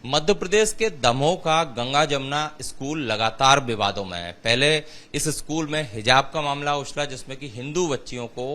मध्य प्रदेश के दमोह का गंगा जमुना स्कूल लगातार विवादों में है। पहले इस स्कूल में हिजाब का मामला उछला, जिसमें कि हिंदू बच्चियों को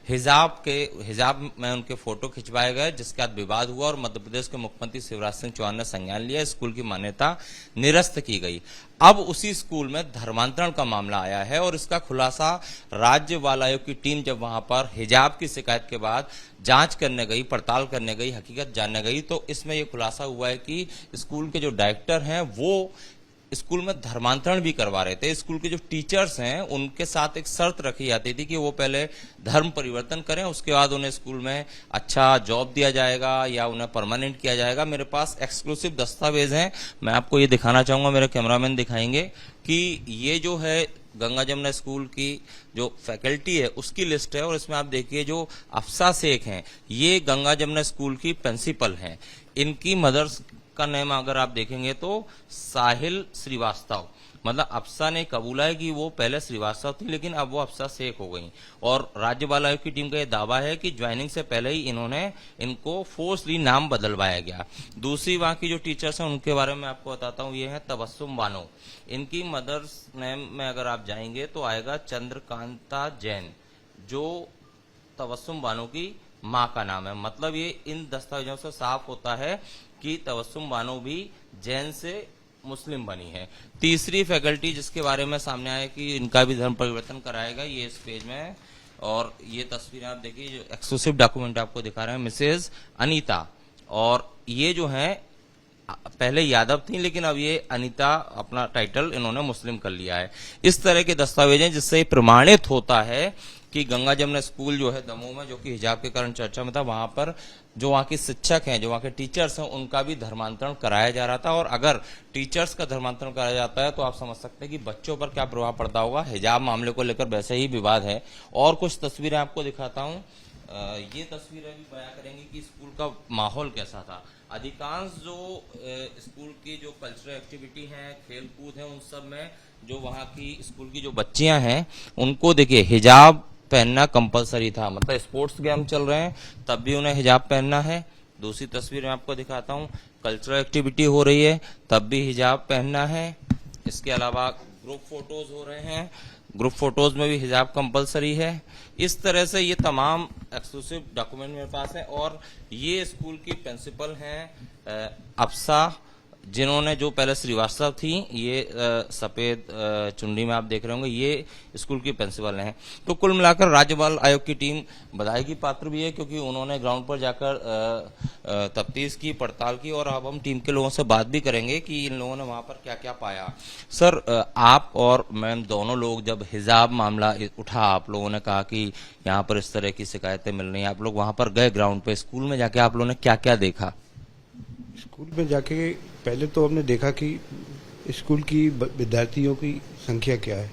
हिजाब में उनके फोटो खिंचवाए गए, जिसके बाद विवाद हुआ और मध्य प्रदेश के मुख्यमंत्री शिवराज सिंह चौहान ने संज्ञान लिया। स्कूल की मान्यता निरस्त की गई। अब उसी स्कूल में धर्मांतरण का मामला आया है और इसका खुलासा राज्य बाल आयोग की टीम जब वहां पर हिजाब की शिकायत के बाद जांच करने गई, पड़ताल करने गई, हकीकत जानने गई, तो इसमें यह खुलासा हुआ है कि स्कूल के जो डायरेक्टर हैं वो स्कूल में धर्मांतरण भी करवा रहे थे। स्कूल के जो टीचर्स हैं उनके साथ एक शर्त रखी जाती थी कि वो पहले धर्म परिवर्तन करें, उसके बाद उन्हें स्कूल में अच्छा जॉब दिया जाएगा या उन्हें परमानेंट किया जाएगा। मेरे पास एक्सक्लूसिव दस्तावेज हैं, मैं आपको ये दिखाना चाहूंगा, मेरे कैमरामैन दिखाएंगे कि ये जो है गंगा जमुना स्कूल की जो फैकल्टी है उसकी लिस्ट है और इसमें आप देखिए जो अफसा शेख हैं ये गंगा जमुना स्कूल की प्रिंसिपल हैं। इनकी मदर्स का नेम अगर आप देखेंगे तो साहिल श्रीवास्तव, मतलब अफसा ने कबूला है कि वो पहले श्रीवास्तव थी लेकिन अब वो अफसा शेख हो गई। और राज्य बाल आयोग की टीम का यह दावा है कि ज्वाइनिंग से पहले ही इनको फोर्सली नाम बदलवाया गया। दूसरी वहां की जो टीचर्स हैं उनके बारे में आपको बताता हूँ, ये है तबस्सुम बानो। इनकी मदर्स नेम में अगर आप जाएंगे तो आएगा चंद्रकांता जैन, जो तबस्सुम बानो की माँ का नाम है। मतलब ये इन दस्तावेजों से साफ होता है कि तबस्सुम बानो भी जैन से मुस्लिम बनी है। तीसरी फैकल्टी जिसके बारे में सामने आया कि इनका भी धर्म परिवर्तन कराएगा, ये इस पेज में है। और ये तस्वीर आप देखिए, जो एक्सक्लूसिव डॉक्यूमेंट आपको दिखा रहे हैं, मिसेज अनीता। और ये जो है पहले यादव थी लेकिन अब ये अनीता अपना टाइटल इन्होंने मुस्लिम कर लिया है। इस तरह के दस्तावेज हैं जिससे प्रमाणित होता है कि गंगा जमुना स्कूल जो है दमोह में, जो कि हिजाब के कारण चर्चा में था, वहां पर जो वहां के शिक्षक हैं, जो वहां के टीचर्स हैं, उनका भी धर्मांतरण कराया जा रहा था। और अगर टीचर्स का धर्मांतरण कराया जाता है तो आप समझ सकते हैं कि बच्चों पर क्या प्रभाव पड़ता होगा। हिजाब मामले को लेकर वैसे ही विवाद है। और कुछ तस्वीरें आपको दिखाता हूँ। ये तस्वीरें भी बयां करेंगी कि स्कूल का माहौल कैसा था। अधिकांश जो स्कूल की जो कल्चरल एक्टिविटी है, खेल कूद है, उन सब में जो वहाँ की स्कूल की जो बच्चियां हैं उनको देखिए हिजाब पहनना कंपलसरी था। मतलब स्पोर्ट्स गेम चल रहे हैं तब भी उन्हें हिजाब पहनना है। दूसरी तस्वीर मैं आपको दिखाता हूँ, कल्चरल एक्टिविटी हो रही है तब भी हिजाब पहनना है। इसके अलावा ग्रुप फोटोज हो रहे हैं, ग्रुप फोटोज में भी हिजाब कंपलसरी है। इस तरह से ये तमाम एक्सक्लूसिव डॉक्यूमेंट मेरे पास है। और ये स्कूल की प्रिंसिपल हैं अफसा, जिन्होंने, जो पहले श्रीवास्तव थी, ये सफेद चुन्नी में आप देख रहे होंगे, ये स्कूल की प्रिंसिपल हैं। तो कुल मिलाकर राज्य बाल आयोग की टीम बधाई की पात्र भी है क्योंकि उन्होंने ग्राउंड पर जाकर तफ्तीश की, पड़ताल की। और अब हम टीम के लोगों से बात भी करेंगे कि इन लोगों ने वहां पर क्या क्या पाया। सर, आप और मैम दोनों लोग, जब हिजाब मामला उठा, आप लोगों ने कहा कि यहाँ पर इस तरह की शिकायतें मिल रही हैं, आप लोग वहां पर गए ग्राउंड पे, स्कूल में जाके आप लोगों ने क्या क्या देखा? स्कूल में जाके पहले तो हमने देखा कि स्कूल की विद्यार्थियों की संख्या क्या है।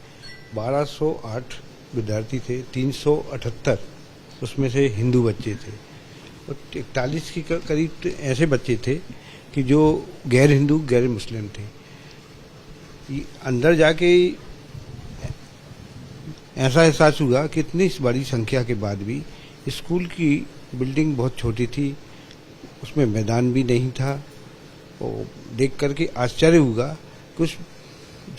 1208 विद्यार्थी थे, 378 उसमें से हिंदू बच्चे थे और 41 के करीब ऐसे बच्चे थे कि जो गैर हिंदू गैर मुस्लिम थे। अंदर जाके ऐसा एहसास हुआ कि इतनी बड़ी संख्या के बाद भी स्कूल की बिल्डिंग बहुत छोटी थी, उसमें मैदान भी नहीं था। और देख करके आश्चर्य हुआ कि उस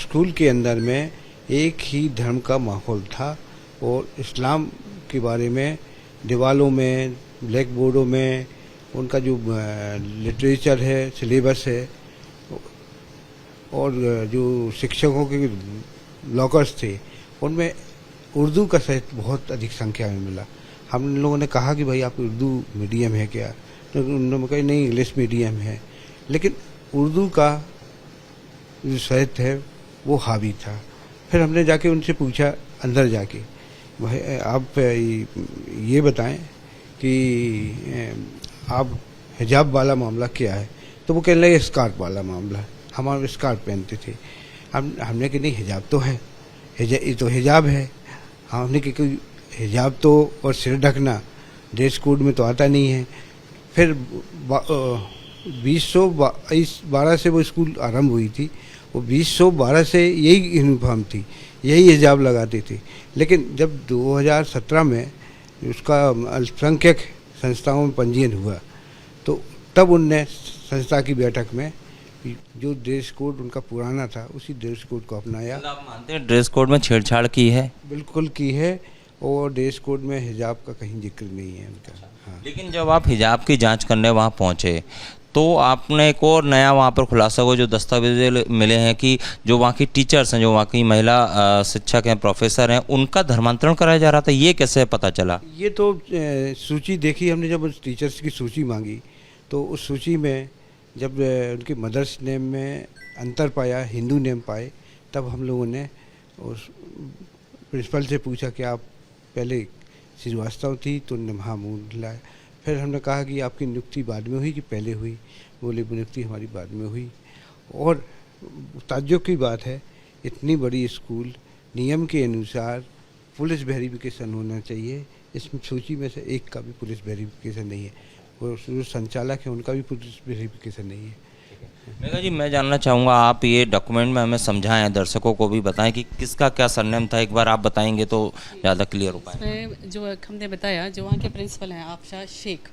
स्कूल के अंदर में एक ही धर्म का माहौल था और इस्लाम के बारे में दीवालों में, ब्लैक बोर्डों में उनका जो लिटरेचर है, सिलेबस है, और जो शिक्षकों के लॉकर्स थे उनमें उर्दू का साहित्य बहुत अधिक संख्या में मिला। हम लोगों ने कहा कि भाई आप उर्दू मीडियम है क्या, तो उन्होंने कहा नहीं इंग्लिश मीडियम है। लेकिन उर्दू का जो साहित्य है वो हावी था। फिर हमने जाके उनसे पूछा अंदर जाके, भाई आप ये बताएं कि आप हिजाब वाला मामला क्या है। तो वो कहने लगे स्कार्फ वाला मामला है, हम स्कार्फ पहनते थे। हमने कहा नहीं हिजाब तो है, ये तो हिजाब है। हमने कहा हिजाब तो और सिर ढकना ड्रेस कोड में तो आता नहीं है। फिर 2012 से वो स्कूल आरंभ हुई थी, वो 2012 से यही यूनिफॉर्म थी, यही हिजाब लगाते थे। लेकिन जब 2017 में उसका अल्पसंख्यक संस्थाओं में पंजीयन हुआ तो तब उनने संस्था की बैठक में जो ड्रेस कोड उनका पुराना था उसी ड्रेस कोड को अपनाया। मतलब आप मानते हैं ड्रेस कोड में छेड़छाड़ की है? बिल्कुल की है, और ड्रेस कोड में हिजाब का कहीं जिक्र नहीं है उनका। हाँ। लेकिन जब आप हिजाब की जांच करने वहाँ पहुँचे तो आपने एक और नया वहाँ पर खुलासा हुआ, जो दस्तावेज मिले हैं कि जो वहाँ की टीचर्स हैं, जो वहाँ की महिला शिक्षक हैं, प्रोफेसर हैं, उनका धर्मांतरण कराया जा रहा था। ये कैसे पता चला? ये तो सूची देखी हमने, जब उस टीचर्स की सूची मांगी तो उस सूची में जब उनके मदर्स नेम में अंतर पाया, हिंदू नेम पाए, तब हम लोगों ने उस प्रिंसिपल से पूछा कि आप पहले श्रीवास्तव थी, तो हाँ मुँह हिलाया। फिर हमने कहा कि आपकी नियुक्ति बाद में हुई कि पहले हुई? बोले नियुक्ति हमारी बाद में हुई। और ताज्जुब की बात है, इतनी बड़ी स्कूल, नियम के अनुसार पुलिस वेरिफिकेशन होना चाहिए, इसमें सूची में से एक का भी पुलिस वेरिफिकेशन नहीं है, और जो संचालक है उनका भी पुलिस वेरिफिकेशन नहीं है। मेघा जी, मैं जानना चाहूँगा, आप ये डॉक्यूमेंट में हमें समझाएं, दर्शकों को भी बताएं कि किसका क्या सरनेम था। एक बार आप बताएंगे तो ज़्यादा क्लियर हो पाएगा। इसमें जो हमने बताया, जो वहाँ के प्रिंसिपल हैं आफशा शेख,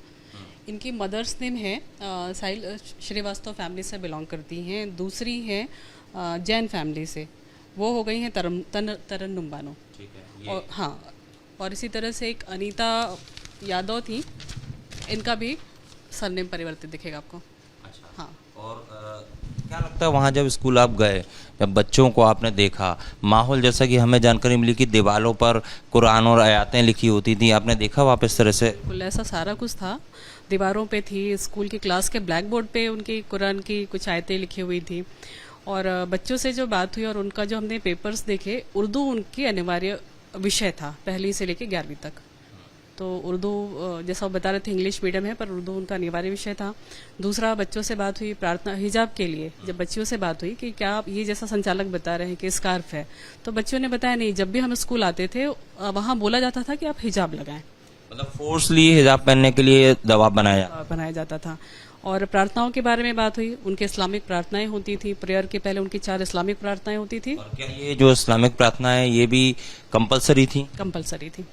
इनकी मदर्स नेम है साहिल श्रीवास्तव फैमिली से बिलोंग करती हैं। दूसरी है जैन फैमिली से, वो हो गई हैं तरन्नुम बानो। ठीक है। और हाँ, और इसी तरह से एक अनीता यादव थी, इनका भी सरनेम परिवर्तित दिखेगा आपको। अच्छा। हाँ। और क्या लगता है वहाँ जब स्कूल आप गए, जब बच्चों को आपने देखा, माहौल जैसा कि हमें जानकारी मिली कि दीवारों पर कुरान और आयातें लिखी होती थी, आपने देखा वापस तरह से? बिल्कुल ऐसा सारा कुछ था, दीवारों पे थी, स्कूल की क्लास के ब्लैक बोर्ड पे उनकी कुरान की कुछ आयतें लिखी हुई थी। और बच्चों से जो बात हुई और उनका जो हमने पेपर्स देखे, उर्दू उनकी अनिवार्य विषय था पहली से लेकर 11वीं तक। तो उर्दू, जैसा वो बता रहे थे, इंग्लिश मीडियम है पर उर्दू उनका अनिवार्य विषय था। दूसरा, बच्चों से बात हुई प्रार्थना हिजाब के लिए। जब बच्चियों से बात हुई कि क्या आप ये, जैसा संचालक बता रहे हैं कि स्कार्फ है, तो बच्चों ने बताया नहीं, जब भी हम स्कूल आते थे वहाँ बोला जाता था कि आप हिजाब लगाएं। मतलब फोर्सली हिजाब पहनने के लिए दबाव बनाया जाता था। और प्रार्थनाओं के बारे में बात हुई, उनके इस्लामिक प्रार्थनाएं होती थी, प्रेयर के पहले उनकी 4 इस्लामिक प्रार्थनाएं होती थी। और क्या ये जो इस्लामिक प्रार्थना है ये भी कंपलसरी थी? कंपलसरी थी।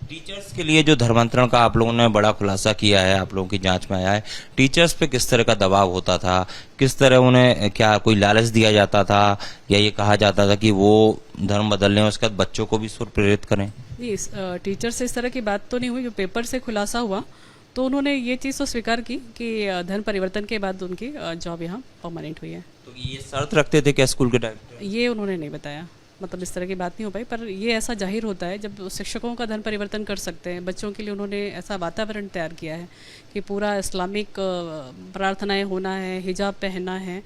टीचर्स के लिए जो धर्मांतरण का आप लोगों ने बड़ा खुलासा किया है, आप लोगों की जांच में आया है, टीचर्स पे किस तरह का दबाव होता था? किस तरह उन्हें, क्या कोई लालच दिया जाता था, या ये कहा जाता था कि वो धर्म बदल लें, उसके बाद बच्चों को भी सुर प्रेरित करें? जी, टीचर से इस तरह की बात तो नहीं हुई। जो पेपर से खुलासा हुआ तो उन्होंने ये चीज़ तो स्वीकार की कि धर्म परिवर्तन के बाद उनकी जॉब यहाँ परमानेंट हुई है। तो ये शर्त रखते थे क्या स्कूल के डायरेक्टर? ये उन्होंने नहीं बताया, मतलब इस तरह की बात नहीं हो पाई। पर ये ऐसा जाहिर होता है जब शिक्षकों का धर्म परिवर्तन कर सकते हैं। बच्चों के लिए उन्होंने ऐसा वातावरण तैयार किया है कि पूरा इस्लामिक प्रार्थनाएं होना है, हिजाब पहनना है,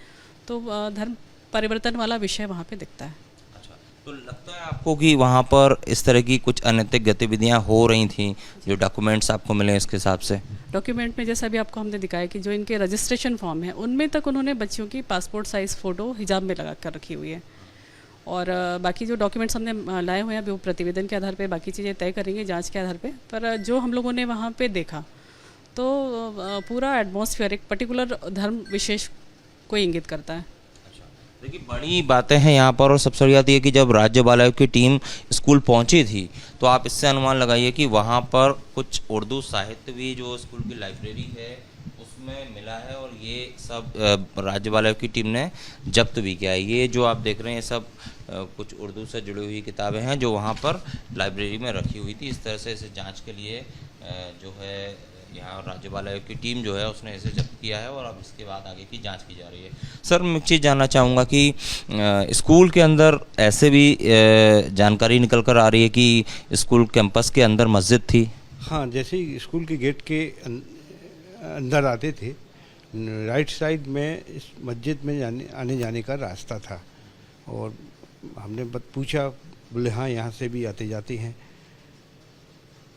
तो धर्म परिवर्तन वाला विषय वहाँ पे दिखता है। अच्छा, तो लगता है आपको कि वहाँ पर इस तरह की कुछ अनैतिक गतिविधियाँ हो रही थी, जो डॉक्यूमेंट्स आपको मिले इसके हिसाब से? डॉक्यूमेंट में जैसा भी आपको हमने दिखाया कि जो इनके रजिस्ट्रेशन फॉर्म है उनमें तक उन्होंने बच्चियों की पासपोर्ट साइज़ फ़ोटो हिजाब में लगा कर रखी हुई है। और बाकी जो डॉक्यूमेंट्स हमने लाए हुए हैं अभी वो प्रतिवेदन के आधार पे बाकी चीज़ें तय करेंगे जांच के आधार पे। पर जो हम लोगों ने वहाँ पे देखा तो पूरा एटमॉस्फेयर एक पर्टिकुलर धर्म विशेष को इंगित करता है। देखिए, बड़ी बातें हैं यहाँ पर, और सबसे बड़ी बात यह कि जब राज्य बाल आयोग की टीम स्कूल पहुँची थी तो आप इससे अनुमान लगाइए कि वहाँ पर कुछ उर्दू साहित्य भी जो स्कूल की लाइब्रेरी है उसमें मिला है, और ये सब राज्य बाल आयोग की टीम ने जब्त भी किया है। ये जो आप देख रहे हैं सब कुछ उर्दू से जुड़ी हुई किताबें हैं जो वहाँ पर लाइब्रेरी में रखी हुई थी। इस तरह से इसे जाँच के लिए जो है यहाँ राज्य बाल आयोग की टीम जो है उसने इसे जब्त किया है, और अब इसके बाद आगे की जांच की जा रही है। सर, मैं एक चीज़ जानना चाहूँगा कि स्कूल के अंदर ऐसे भी जानकारी निकल कर आ रही है कि स्कूल कैंपस के अंदर मस्जिद थी? हाँ, जैसे ही स्कूल के गेट के अंदर आते थे, राइट साइड में इस मस्जिद में आने जाने का रास्ता था। और हमने पूछा, बोले हाँ यहाँ से भी आते जाते हैं,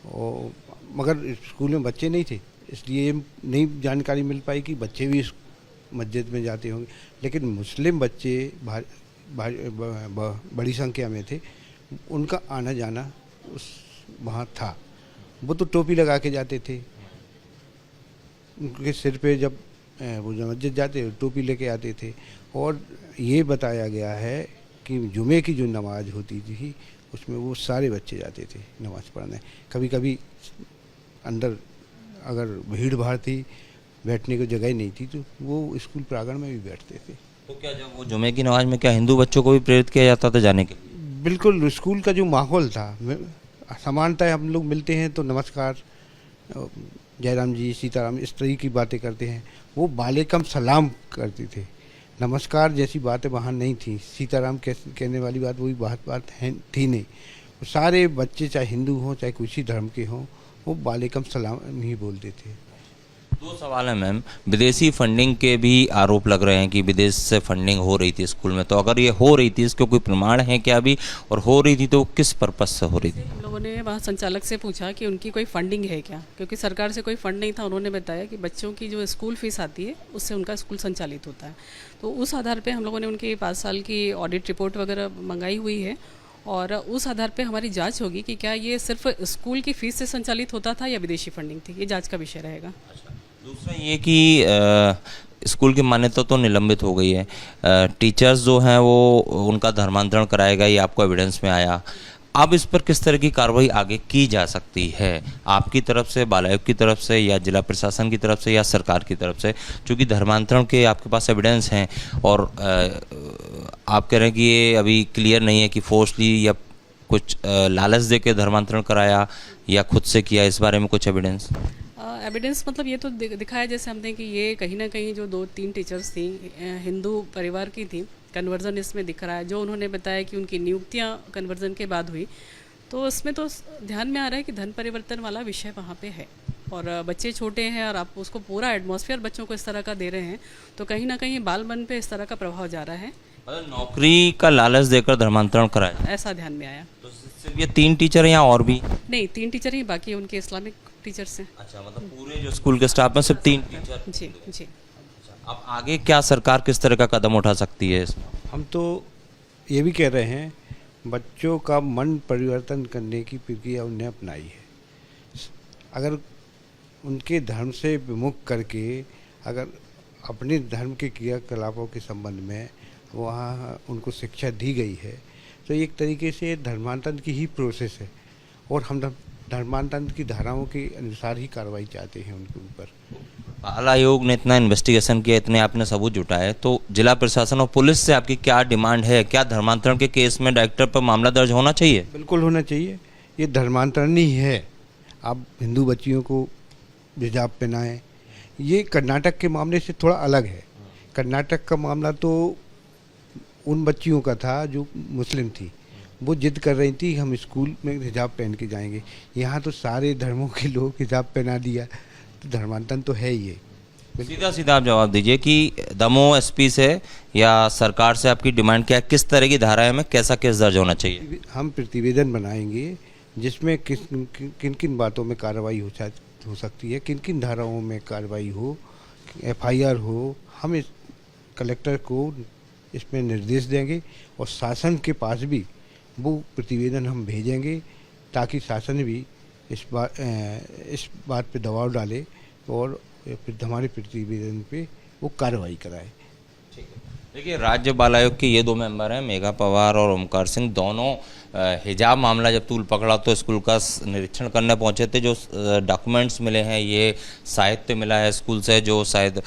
और मगर स्कूल में बच्चे नहीं थे, इसलिए नहीं जानकारी मिल पाई कि बच्चे भी इस मस्जिद में जाते होंगे। लेकिन मुस्लिम बच्चे बड़ी संख्या में थे, उनका आना जाना उस वहाँ था। वो तो टोपी लगा के जाते थे, उनके सिर पे जब वो मस्जिद जाते टोपी लेके आते थे। और ये बताया गया है कि जुमे की जो नमाज होती थी उसमें वो सारे बच्चे जाते थे नमाज़ पढ़ने। कभी कभी अंदर अगर भीड़ भाड़ थी बैठने को जगह ही नहीं थी, तो वो स्कूल प्रांगण में भी बैठते थे। तो क्या जब वो जुमे की नमाज में क्या हिंदू बच्चों को भी प्रेरित किया जाता था जाने के लिए? बिल्कुल, स्कूल का जो माहौल था, समानता हम लोग मिलते हैं तो नमस्कार, जयराम जी, सीताराम, इस तरह की बातें करते हैं। वो वालेकुम सलाम करते थे, नमस्कार जैसी बातें वहाँ नहीं थी। सीताराम कहने वाली बात वही बात है थी नहीं। सारे बच्चे चाहे हिंदू हों चाहे किसी धर्म के हों, वो वालेकुम सलाम ही बोलते थे। दो सवाल है मैम, विदेशी फंडिंग के भी आरोप लग रहे हैं कि विदेश से फंडिंग हो रही थी स्कूल में, तो अगर ये हो रही थी इसके कोई प्रमाण है क्या अभी, और हो रही थी तो किस पर्पज से हो रही थी? हम लोगों ने वहाँ संचालक से पूछा कि उनकी कोई फंडिंग है क्या, क्योंकि सरकार से कोई फंड नहीं था। उन्होंने बताया कि बच्चों की जो स्कूल फीस आती है उससे उनका स्कूल संचालित होता है। तो उस आधार पर हम लोगों ने उनकी 5 साल की ऑडिट रिपोर्ट वगैरह मंगाई हुई है, और उस आधार पे हमारी जांच होगी कि क्या ये सिर्फ स्कूल की फीस से संचालित होता था या विदेशी फंडिंग थी। ये जांच का विषय रहेगा। दूसरा ये कि स्कूल की मान्यता तो निलंबित हो गई है, टीचर्स जो हैं वो उनका धर्मांतरण कराएगा, ये आपको एविडेंस में आया। अब इस पर किस तरह की कार्रवाई आगे की जा सकती है आपकी तरफ से, बाल आयोग की तरफ से, या जिला प्रशासन की तरफ से, या सरकार की तरफ से? क्योंकि धर्मांतरण के आपके पास एविडेंस हैं और आप कह रहे हैं कि ये अभी क्लियर नहीं है कि फोर्सली या कुछ लालच दे के धर्मांतरण कराया या खुद से किया, इस बारे में कुछ एविडेंस? एविडेंस मतलब ये तो दिखाया जैसे हमने कि ये कहीं ना कहीं जो 2-3 टीचर्स थी हिंदू परिवार की थी, कन्वर्जन इसमें दिख रहा है। जो उन्होंने बताया कि उनकी नियुक्तियां कन्वर्जन के बाद हुई, तो उसमें तो ध्यान में आ रहा है कि धन परिवर्तन वाला विषय वहाँ पे है, और बच्चे छोटे हैं और आप उसको पूरा एटमॉस्फेयर बच्चों को इस तरह का दे रहे हैं, तो कहीं ना कहीं बाल मन पे इस तरह का प्रभाव जा रहा है। मतलब नौकरी का लालच देकर धर्मांतरण कराया, ऐसा ध्यान में आया। तो सिर्फ ये 3 टीचर हैं या और भी? नहीं, 3 टीचर ही, बाकी उनके इस्लामिक टीचर्स हैं। अच्छा, मतलब पूरे जो स्कूल के स्टाफ में सिर्फ 3 टीचर? जी जी। अब आगे क्या सरकार किस तरह का कदम उठा सकती है इसमें? हम तो ये भी कह रहे हैं, बच्चों का मन परिवर्तन करने की प्रक्रिया उन्हें अपनाई है। अगर उनके धर्म से विमुख करके अगर अपने धर्म के क्रियाकलापों के संबंध में वहाँ उनको शिक्षा दी गई है, तो एक तरीके से धर्मांतरण की ही प्रोसेस है, और हम धर्मांतरण की धाराओं के अनुसार ही कार्रवाई चाहते हैं उनके ऊपर। बाल आयोग ने इतना इन्वेस्टिगेशन किया, इतने आपने सबूत जुटाए, तो जिला प्रशासन और पुलिस से आपकी क्या डिमांड है? क्या धर्मांतरण के केस में डायरेक्टर पर मामला दर्ज होना चाहिए? बिल्कुल होना चाहिए। ये धर्मांतरण ही है। आप हिंदू बच्चियों को हिजाब पहनाएं, ये कर्नाटक के मामले से थोड़ा अलग है। कर्नाटक का मामला तो उन बच्चियों का था जो मुस्लिम थी, वो जिद कर रही थी हम स्कूल में हिजाब पहन के जाएंगे। यहाँ तो सारे धर्मों के लोग हिजाब पहना दिया, तो धर्मांतरण तो है ही ये। सीधा सीधा आप जवाब दीजिए कि दमोह एसपी से या सरकार से आपकी डिमांड क्या है? किस तरह की धारा में कैसा केस दर्ज होना चाहिए? हम प्रतिवेदन बनाएंगे जिसमें किन किन बातों में कार्रवाई हो सकती है, किन किन धाराओं में कार्रवाई हो, FIR हो। हम इस कलेक्टर को इसमें निर्देश देंगे और शासन के पास भी वो प्रतिवेदन हम भेजेंगे, ताकि शासन भी इस बात पे दबाव डाले और हमारे प्रतिवेदन पे वो कार्रवाई कराए। देखिए, राज्य बाल आयोग के ये 2 मेंबर हैं, मेघा पवार और ओमकार सिंह, दोनों हिजाब मामला जब तूल पकड़ा तो स्कूल का निरीक्षण करने पहुंचे थे। जो डॉक्यूमेंट्स मिले हैं, ये साहित्य मिला है स्कूल से जो शायद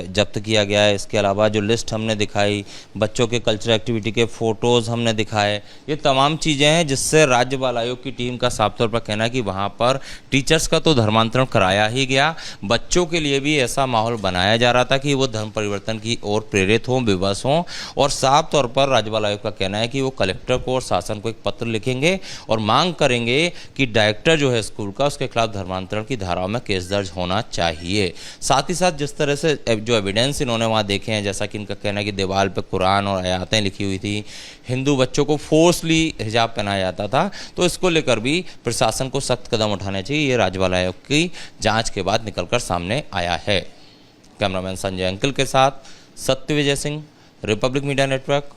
जब्त किया गया है। इसके अलावा जो लिस्ट हमने दिखाई, बच्चों के कल्चरल एक्टिविटी के फ़ोटोज़ हमने दिखाए, ये तमाम चीज़ें हैं जिससे राज्य बाल आयोग की टीम का साफ तौर पर कहना है कि वहाँ पर टीचर्स का तो धर्मांतरण कराया ही गया, बच्चों के लिए भी ऐसा माहौल बनाया जा रहा था कि वो धर्म परिवर्तन की ओर प्रेरित हों, विवश हों। और साफ तौर पर राज्य बाल आयोग का कहना है कि वो कलेक्टर को और शासन को एक पत्र लिखेंगे और मांग करेंगे कि डायरेक्टर जो है स्कूल का, उसके खिलाफ धर्मांतरण की धाराओं में केस दर्ज होना चाहिए। साथ ही साथ जिस तरह से जो एविडेंस इन्होंने वहाँ देखे हैं, जैसा कि इनका कहना है कि दीवार पे कुरान और आयातें लिखी हुई थी, हिंदू बच्चों को फोर्सली हिजाब पहनाया जाता था, तो इसको लेकर भी प्रशासन को सख्त कदम उठाने चाहिए। ये राज्य बाल आयोग की जाँच के बाद निकलकर सामने आया है। कैमरामैन संजय अंकल के साथ Satyavijay Singh, Republic media network,